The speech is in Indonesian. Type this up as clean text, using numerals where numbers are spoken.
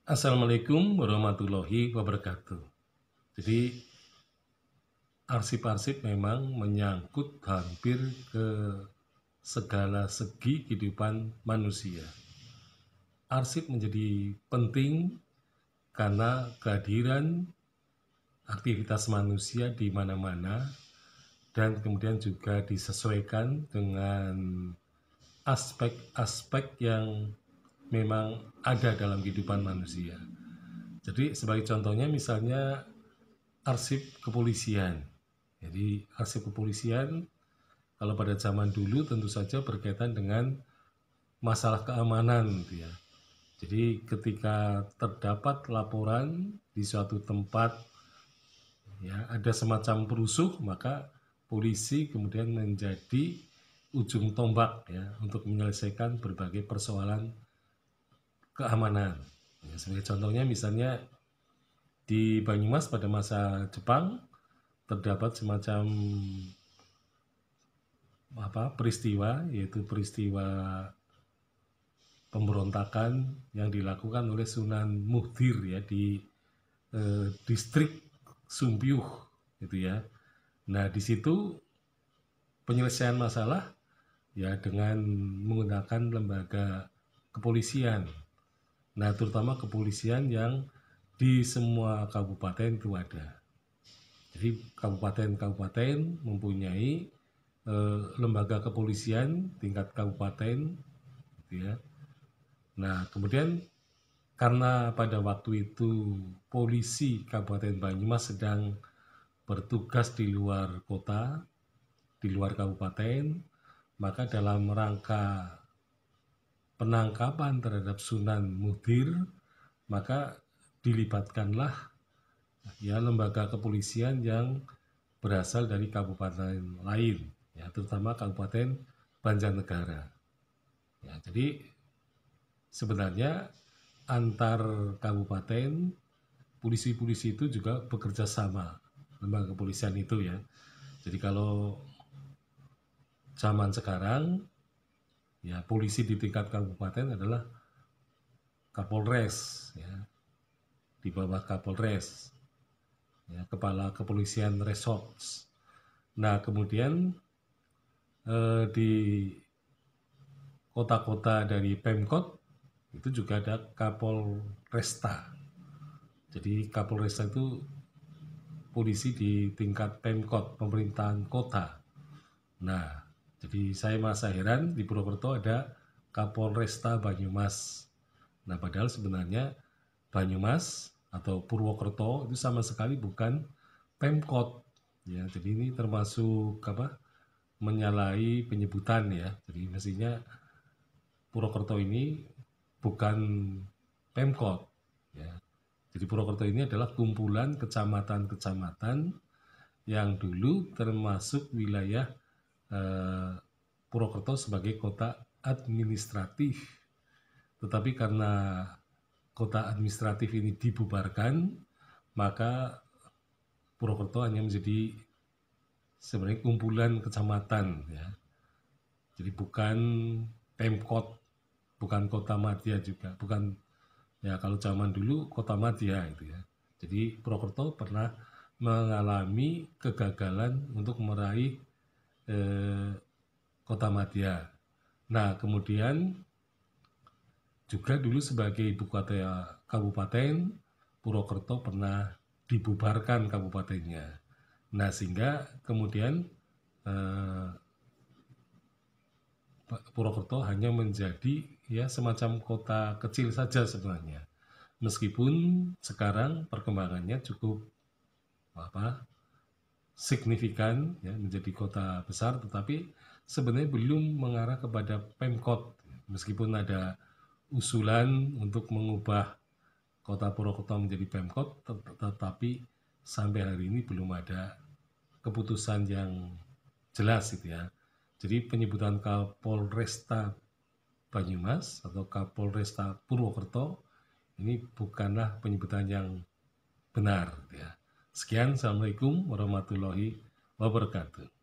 Assalamualaikum warahmatullahi wabarakatuh. Jadi arsip-arsip memang menyangkut hampir ke segala segi kehidupan manusia. Arsip menjadi penting karena kehadiran aktivitas manusia di mana-mana dan kemudian juga disesuaikan dengan aspek-aspek yang memang ada dalam kehidupan manusia. Jadi sebagai contohnya misalnya arsip kepolisian. Jadi arsip kepolisian kalau pada zaman dulu tentu saja berkaitan dengan masalah keamanan gitu ya. Jadi ketika terdapat laporan di suatu tempat ya ada semacam perusuh, maka polisi kemudian menjadi ujung tombak ya untuk menyelesaikan berbagai persoalan keamanan. Ya, sebagai contohnya misalnya di Banyumas pada masa Jepang terdapat semacam peristiwa, yaitu peristiwa pemberontakan yang dilakukan oleh Sunan Muhdir ya di distrik Sumpiuh gitu ya. Nah di situ penyelesaian masalah ya dengan menggunakan lembaga kepolisian. Nah terutama kepolisian yang di semua kabupaten itu ada. Jadi kabupaten-kabupaten mempunyai lembaga kepolisian tingkat kabupaten, gitu ya. Nah kemudian karena pada waktu itu polisi Kabupaten Banyumas sedang bertugas di luar kota, di luar kabupaten, maka dalam rangka penangkapan terhadap Sunan Muhdir, maka dilibatkanlah ya lembaga kepolisian yang berasal dari kabupaten lain, ya terutama Kabupaten Banjarnegara. Ya, jadi sebenarnya antar kabupaten polisi-polisi itu juga bekerja sama lembaga kepolisian itu ya. Jadi kalau zaman sekarang ya polisi di tingkat kabupaten adalah Kapolres ya, di bawah Kapolres ya, kepala kepolisian resort. Nah kemudian di kota-kota dari Pemkot itu juga ada Kapolresta. Jadi Kapolresta itu polisi di tingkat Pemkot, pemerintahan kota. Nah, jadi saya merasa heran di Purwokerto ada Kapolresta Banyumas. Nah, padahal sebenarnya Banyumas atau Purwokerto itu sama sekali bukan Pemkot. Ya, jadi ini termasuk menyalahi penyebutan ya. Jadi mestinya Purwokerto ini bukan Pemkot ya. Jadi Purwokerto ini adalah kumpulan kecamatan-kecamatan yang dulu termasuk wilayah Purwokerto sebagai kota administratif. Tetapi karena kota administratif ini dibubarkan, maka Purwokerto hanya menjadi sebenarnya kumpulan kecamatan ya. Jadi bukan Pemkot, bukan kota madya juga, bukan ya kalau zaman dulu kota madya itu ya. Jadi Purwokerto pernah mengalami kegagalan untuk meraih kota madya. Nah kemudian juga dulu sebagai ibu kota kabupaten Purwokerto pernah dibubarkan kabupatennya. Nah sehingga kemudian Purwokerto hanya menjadi ya semacam kota kecil saja sebenarnya. Meskipun sekarang perkembangannya cukup signifikan ya menjadi kota besar, tetapi sebenarnya belum mengarah kepada Pemkot. Meskipun ada usulan untuk mengubah kota Purwokerto menjadi Pemkot, tetapi sampai hari ini belum ada keputusan yang jelas gitu ya. Jadi penyebutan Kapolresta Banyumas atau Kapolresta Purwokerto ini bukanlah penyebutan yang benar ya. Sekian, Assalamualaikum warahmatullahi wabarakatuh.